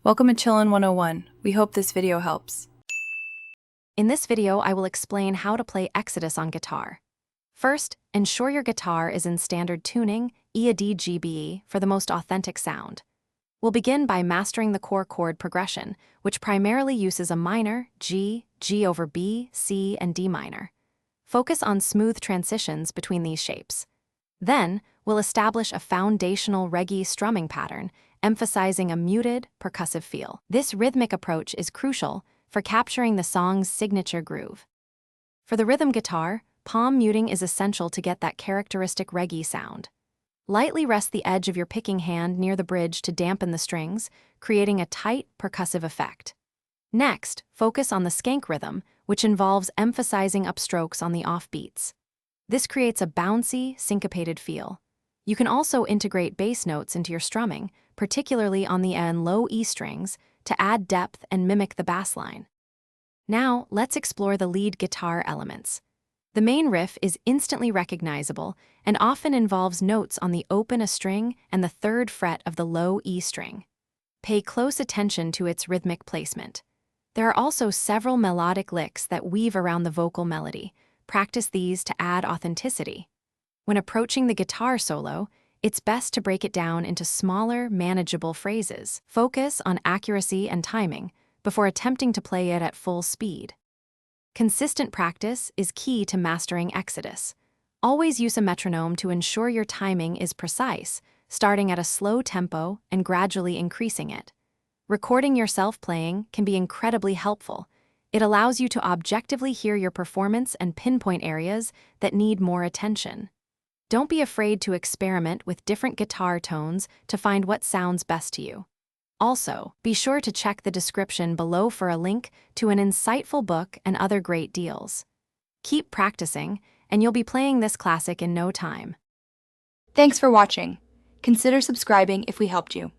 Welcome to Chillin' 101. We hope this video helps. In this video, I will explain how to play Exodus on guitar. First, ensure your guitar is in standard tuning, E-A-D-G-B-E, for the most authentic sound. We'll begin by mastering the core chord progression, which primarily uses a minor, G, G over B, C, and D minor. Focus on smooth transitions between these shapes. Then, we'll establish a foundational reggae strumming pattern, emphasizing a muted, percussive feel. This rhythmic approach is crucial for capturing the song's signature groove. For the rhythm guitar, palm muting is essential to get that characteristic reggae sound. Lightly rest the edge of your picking hand near the bridge to dampen the strings, creating a tight, percussive effect. Next, focus on the skank rhythm, which involves emphasizing upstrokes on the offbeats. This creates a bouncy, syncopated feel. You can also integrate bass notes into your strumming, particularly on the and low E strings, to add depth and mimic the bass line. Now, let's explore the lead guitar elements. The main riff is instantly recognizable and often involves notes on the open A string and the third fret of the low E string. Pay close attention to its rhythmic placement. There are also several melodic licks that weave around the vocal melody. Practice these to add authenticity. When approaching the guitar solo, it's best to break it down into smaller, manageable phrases. Focus on accuracy and timing before attempting to play it at full speed. Consistent practice is key to mastering Exodus. Always use a metronome to ensure your timing is precise, starting at a slow tempo and gradually increasing it. Recording yourself playing can be incredibly helpful. It allows you to objectively hear your performance and pinpoint areas that need more attention. Don't be afraid to experiment with different guitar tones to find what sounds best to you. Also, be sure to check the description below for a link to an insightful book and other great deals. Keep practicing, and you'll be playing this classic in no time. Thanks for watching. Consider subscribing if we helped you.